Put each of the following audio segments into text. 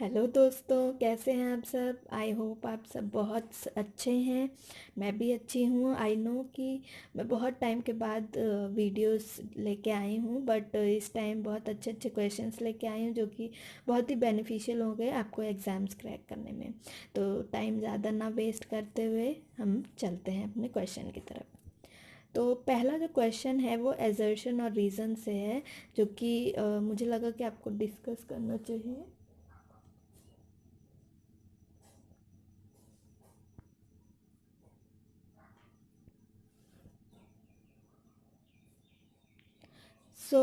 Hello दोस्तों, कैसे हैं आप सब। आई होप आप सब बहुत अच्छे हैं। मैं भी अच्छी हूँ। आई नो कि मैं बहुत टाइम के बाद वीडियोस लेके आई हूँ, बट इस टाइम बहुत अच्छे अच्छे क्वेश्चंस लेके आई हूँ जो कि बहुत ही बेनिफिशियल हो गए आपको एग्ज़ाम्स क्रैक करने में। तो टाइम ज़्यादा ना वेस्ट करते हुए हम चलते हैं अपने क्वेश्चन की तरफ। तो पहला जो क्वेश्चन है वो एजर्शन और रीज़न से है, जो कि मुझे लगा कि आपको डिस्कस करना चाहिए।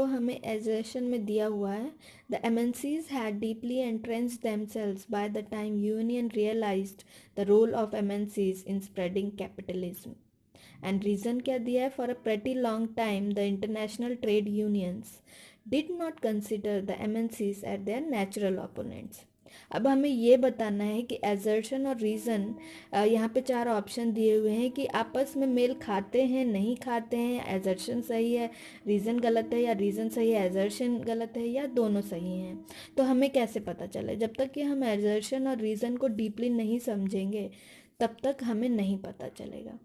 हमें एजर्शन में दिया हुआ है, the MNCs had deeply entrenched themselves by the time union realized the role of MNCs in spreading capitalism. And reason क्या दिया है, for a pretty long time the international trade unions did not consider the MNCs as their natural opponents. अब हमें ये बताना है कि assertion और रीज़न, यहाँ पे चार ऑप्शन दिए हुए हैं कि आपस में मेल खाते हैं नहीं खाते हैं, एजर्शन सही है रीज़न गलत है, या रीज़न सही है एजर्शन गलत है, या दोनों सही हैं। तो हमें कैसे पता चले, जब तक कि हम एजर्शन और रीज़न को डीपली नहीं समझेंगे तब तक हमें नहीं पता चलेगा।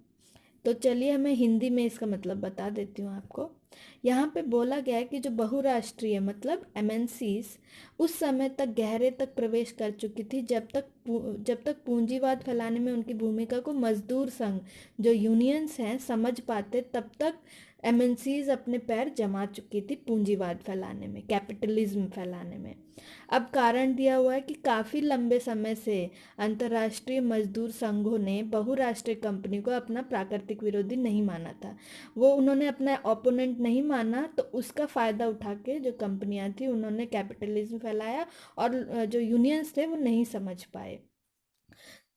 तो चलिए मैं हिंदी में इसका मतलब बता देती हूँ आपको। यहाँ पे बोला गया है कि जो बहुराष्ट्रीय मतलब एमएनसीज उस समय तक गहरे तक प्रवेश कर चुकी थी, जब तक पूंजीवाद फैलाने में उनकी भूमिका को मजदूर संघ जो यूनियंस हैं समझ पाते, तब तक एमएनसीज अपने पैर जमा चुकी थी पूंजीवाद फैलाने में, कैपिटलिज्म फैलाने में। अब कारण दिया हुआ है कि काफ़ी लंबे समय से अंतर्राष्ट्रीय मजदूर संघों ने बहुराष्ट्रीय कंपनी को अपना प्राकृतिक विरोधी नहीं माना था। वो उन्होंने अपना ओपोनेंट नहीं माना, तो उसका फ़ायदा उठा के जो कंपनियां थी उन्होंने कैपिटलिज्म फैलाया, और जो यूनियंस थे वो नहीं समझ पाए।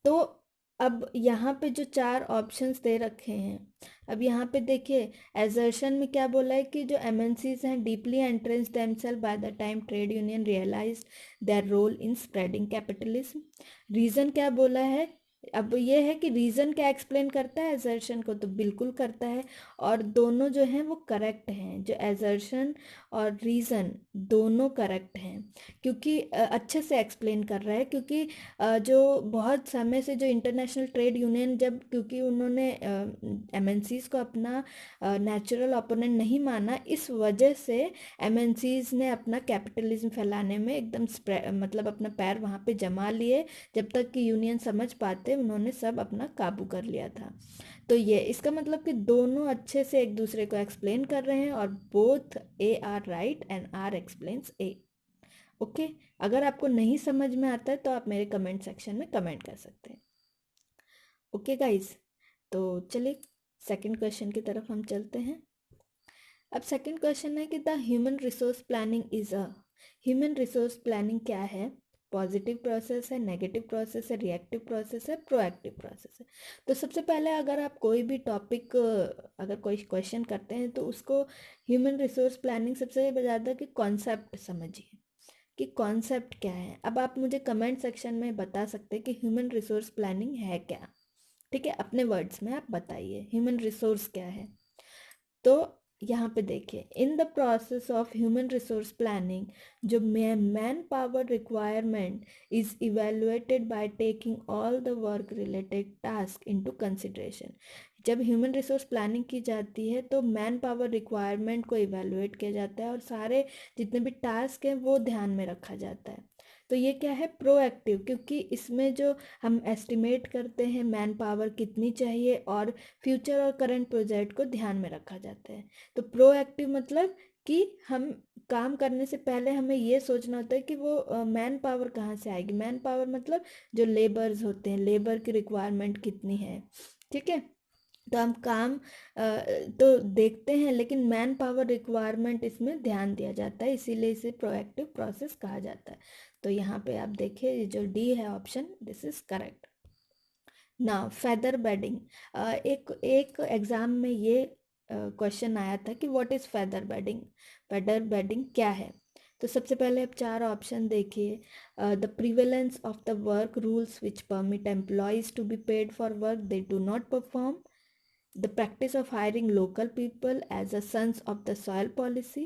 तो अब यहाँ पे जो चार ऑप्शंस दे रखे हैं, अब यहाँ पे देखिए एजर्शन में क्या बोला है कि जो एमएनसीज हैं deeply entrance themselves by the time trade union realise their role in spreading capitalism. Reason क्या बोला है, अब ये है कि रीज़न क्या एक्सप्लेन करता है एजर्शन को, तो बिल्कुल करता है। और दोनों जो हैं वो करेक्ट हैं, जो एजर्शन और रीज़न दोनों करेक्ट हैं, क्योंकि अच्छे से एक्सप्लेन कर रहा है। क्योंकि जो बहुत समय से जो इंटरनेशनल ट्रेड यूनियन, जब क्योंकि उन्होंने एमएनसीज को अपना नेचुरल ओपोनेंट नहीं माना, इस वजह से एमएनसीज ने अपना कैपिटलिज्म फैलाने में एकदम मतलब अपना पैर वहाँ पे जमा लिए। जब तक कि यूनियन समझ पाते उन्होंने सब अपना काबू कर लिया था। तो ये इसका मतलब कि दोनों अच्छे से एक दूसरे को एक्सप्लेन कर रहे हैं, और both A R right and R explains A. Okay, अगर आपको नहीं समझ में आता है तो आप मेरे कमेंट सेक्शन में कमेंट कर सकते हैं। ओके गाइस, तो चलिए सेकंड क्वेश्चन की तरफ हम चलते हैं। अब सेकंड क्वेश्चन है कि the human resource planning is a, human resource planning क्या है। पॉजिटिव प्रोसेस है, नेगेटिव प्रोसेस है, रिएक्टिव प्रोसेस है, प्रोएक्टिव प्रोसेस है। तो सबसे पहले अगर आप कोई भी टॉपिक, अगर कोई क्वेश्चन करते हैं तो उसको ह्यूमन रिसोर्स प्लानिंग सबसे ज़्यादा कि कॉन्सेप्ट समझिए कि कॉन्सेप्ट क्या है। अब आप मुझे कमेंट सेक्शन में बता सकते हैं कि ह्यूमन रिसोर्स प्लानिंग है क्या। ठीक है, अपने वर्ड्स में आप बताइए ह्यूमन रिसोर्स क्या है। तो यहाँ पे देखिए, in the process of human resource planning जो man power requirement is evaluated by taking all the work related task into consideration. जब ह्यूमन रिसोर्स प्लानिंग की जाती है तो मैन पावर रिक्वायरमेंट को इवेलुएट किया जाता है, और सारे जितने भी टास्क हैं वो ध्यान में रखा जाता है। तो ये क्या है, प्रोएक्टिव, क्योंकि इसमें जो हम एस्टिमेट करते हैं मैन पावर कितनी चाहिए, और फ्यूचर और करंट प्रोजेक्ट को ध्यान में रखा जाता है। तो प्रोएक्टिव मतलब कि हम काम करने से पहले हमें ये सोचना होता है कि वो मैन पावर कहाँ से आएगी। मैन पावर मतलब जो लेबर्स होते हैं, लेबर की रिक्वायरमेंट कितनी है। ठीक है, तो हम काम तो देखते हैं, लेकिन मैन पावर रिक्वायरमेंट इसमें ध्यान दिया जाता है, इसीलिए इसे प्रोएक्टिव प्रोसेस कहा जाता है। तो यहाँ पे आप देखिए, ये जो डी है ऑप्शन, दिस इज करेक्ट। ना फेदर बेडिंग, एक एक एग्जाम में ये क्वेश्चन आया था कि what is feather bedding, feather bedding क्या है। तो सबसे पहले आप चार ऑप्शन देखिए। The prevalence of the work rules which permit employees to be paid for work they do not perform, the practice of hiring local people as a sons of the soil policy,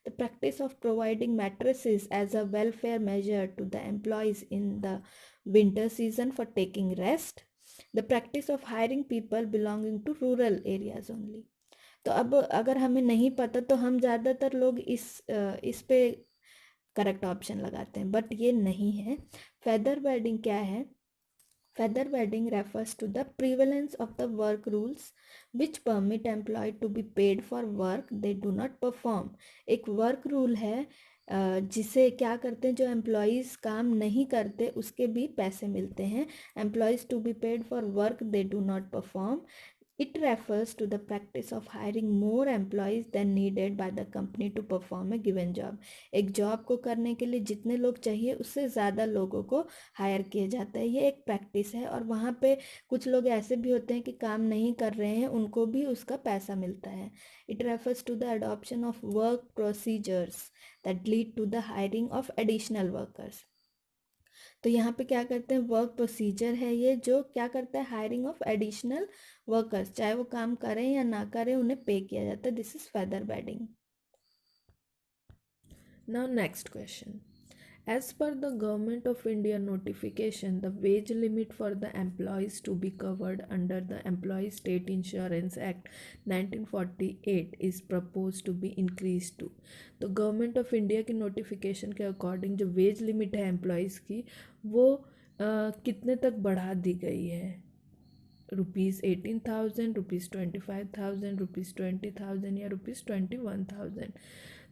The practice of providing mattresses as a welfare measure to the employees in the winter season for taking rest. The practice of hiring people belonging to rural areas only. तो अब अगर हमें नहीं पता तो हम ज़्यादातर लोग इस पे करेक्ट ऑप्शन लगाते हैं, बट ये नहीं है। फेदर बेडिंग क्या है? Feather bedding refers to the prevalence of the work rules which permit employee to be paid for work they do not perform. एक वर्क रूल है जिसे क्या करते हैं, जो एम्प्लॉयज़ काम नहीं करते उसके भी पैसे मिलते हैं। Employees to be paid for work they do not perform. It refers to the practice of hiring more employees than needed by the company to perform a given job. एक जॉब को करने के लिए जितने लोग चाहिए उससे ज़्यादा लोगों को हायर किया जाता है, ये एक प्रैक्टिस है। और वहाँ पे कुछ लोग ऐसे भी होते हैं कि काम नहीं कर रहे हैं, उनको भी उसका पैसा मिलता है। It refers to the adoption of work procedures that lead to the hiring of additional workers. तो यहाँ पे क्या करते हैं, वर्क प्रोसीजर है ये जो क्या करता है, हायरिंग ऑफ एडिशनल वर्कर्स, चाहे वो काम करें या ना करें उन्हें पे किया जाता है। This is feather bedding. Now next question. As per the Government of India notification, the wage limit for the employees to be covered under the Employee State Insurance Act 1948 is proposed to be increased to. तो government of India की notification के according जो veg limit है employees की वो कितने तक बढ़ा दी गई है? ₹18,000, ₹25,000, ₹20,000 या ₹21,000.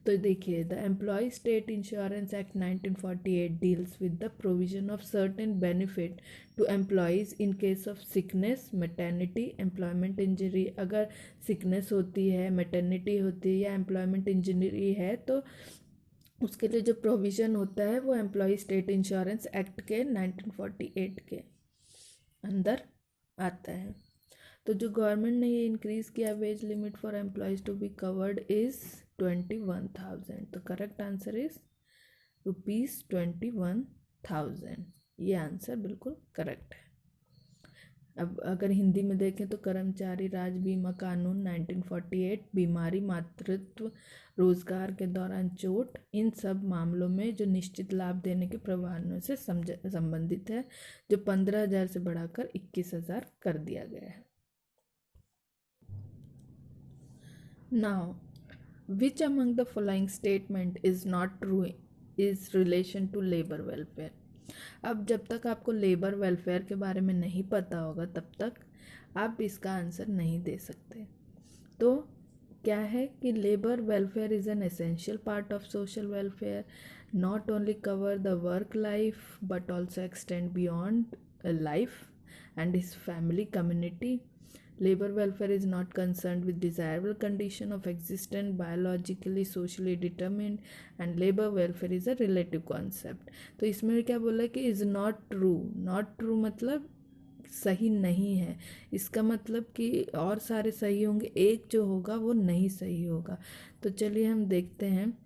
तो देखिए, the employ state insurance act 1948 deals with the provision of certain benefit to employees in case of sickness, maternity, employment injury. अगर सिकनेस होती है, मैटर्निटी होती है या एम्प्लॉयमेंट इंजरी है तो उसके लिए जो प्रोविज़न होता है वो एम्प्लॉय स्टेट इंश्योरेंस एक्ट के 1948 के अंदर आता है. तो जो गवर्नमेंट ने ये इंक्रीज़ किया wage limit for employees to be covered is 21,000. तो करेक्ट आंसर इज ₹21,000. ये आंसर बिल्कुल करेक्ट है. अब अगर हिंदी में देखें तो कर्मचारी राज्य बीमा कानून 1948, बीमारी, मातृत्व, रोजगार के दौरान चोट, इन सब मामलों में जो निश्चित लाभ देने के प्रावधानों से संबंधित है, जो 15,000 से बढ़ाकर 21,000 कर दिया गया है. Now Which among the following statement is not true is relation to labor welfare? अब जब तक आपको लेबर वेलफेयर के बारे में नहीं पता होगा तब तक आप इसका आंसर नहीं दे सकते. तो क्या है कि labour welfare is an essential part of social welfare, not only cover the work life but also extend beyond life and his family community. Labor welfare is not concerned with desirable condition of existence, biologically, socially determined, and labor welfare is a relative concept. तो इसमें क्या बोला कि is not true. not true मतलब सही नहीं है. इसका मतलब कि और सारे सही होंगे, एक जो होगा वो नहीं सही होगा. तो चलिए हम देखते हैं.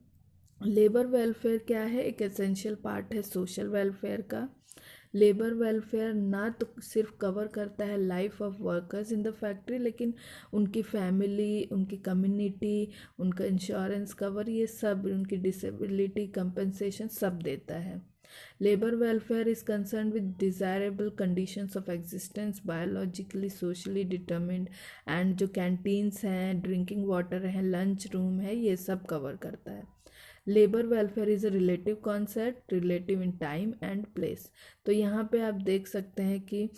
लेबर वेलफेयर क्या है? एक एसेंशियल पार्ट है सोशल वेलफेयर का. लेबर वेलफेयर ना तो सिर्फ कवर करता है life of workers in the factory, लेकिन उनकी फैमिली, उनकी कम्युनिटी, उनका इंश्योरेंस कवर, ये सब, उनकी डिसेबिलिटी कंपनसेशन सब देता है. Labour welfare is concern with desirable conditions of existence, biologically, socially determined, and जो कैंटीन्स हैं, ड्रिंकिंग वाटर है, लंच रूम है, ये सब कवर करता है. Labour welfare is a relative concept, relative in time and place. तो यहाँ पे आप देख सकते हैं कि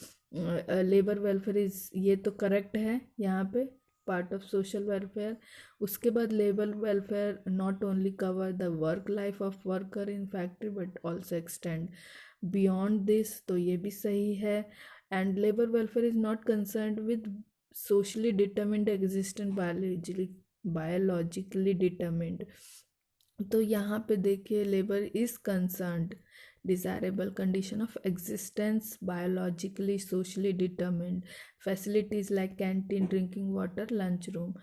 लेबर वेलफेयर इज़, ये तो करेक्ट है यहाँ पे, पार्ट ऑफ सोशल वेलफेयर. उसके बाद labour welfare not only cover the work life of worker in factory but also extend beyond this, तो ये भी सही है. And labour welfare is not concern with socially determined existent, biologically determined. तो यहाँ पे देखिए, labour is concerned desirable condition of existence, biologically, socially determined, facilities like canteen, drinking water, lunch room.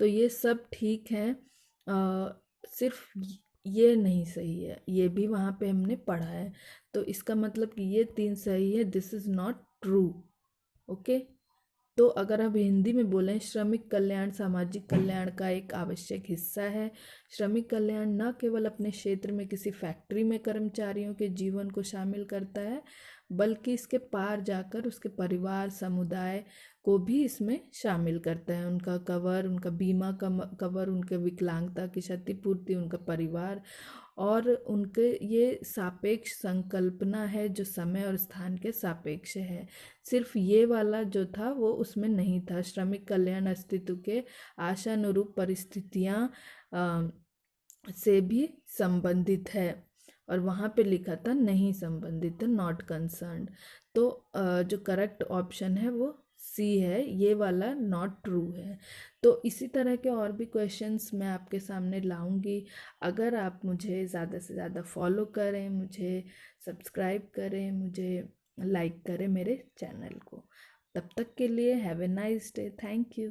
तो ये सब ठीक है, सिर्फ ये नहीं सही है, ये भी वहाँ पे हमने पढ़ा है. तो इसका मतलब कि ये 3 सही है. This is not true. Okay. तो अगर हम हिंदी में बोलें, श्रमिक कल्याण सामाजिक कल्याण का एक आवश्यक हिस्सा है। श्रमिक कल्याण न केवल अपने क्षेत्र में किसी फैक्ट्री में कर्मचारियों के जीवन को शामिल करता है, बल्कि इसके पार जाकर उसके परिवार समुदाय को भी इसमें शामिल करता है। उनका कवर, उनका बीमा कवर, उनके विकलांगता की क्षतिपूर्ति, उनका परिवार, और उनके ये सापेक्ष संकल्पना है जो समय और स्थान के सापेक्ष है। सिर्फ ये वाला जो था वो उसमें नहीं था। श्रमिक कल्याण अस्तित्व के आशानुरूप परिस्थितियां से भी संबंधित है, और वहाँ पे लिखा था नहीं संबंधित है, नॉट कंसर्न्ड। तो जो करेक्ट ऑप्शन है वो सी है, ये वाला नॉट ट्रू है। तो इसी तरह के और भी क्वेश्चंस मैं आपके सामने लाऊंगी। अगर आप मुझे ज़्यादा से ज़्यादा फॉलो करें, मुझे सब्सक्राइब करें, मुझे लाइक करें मेरे चैनल को। तब तक के लिए have a nice day. Thank you.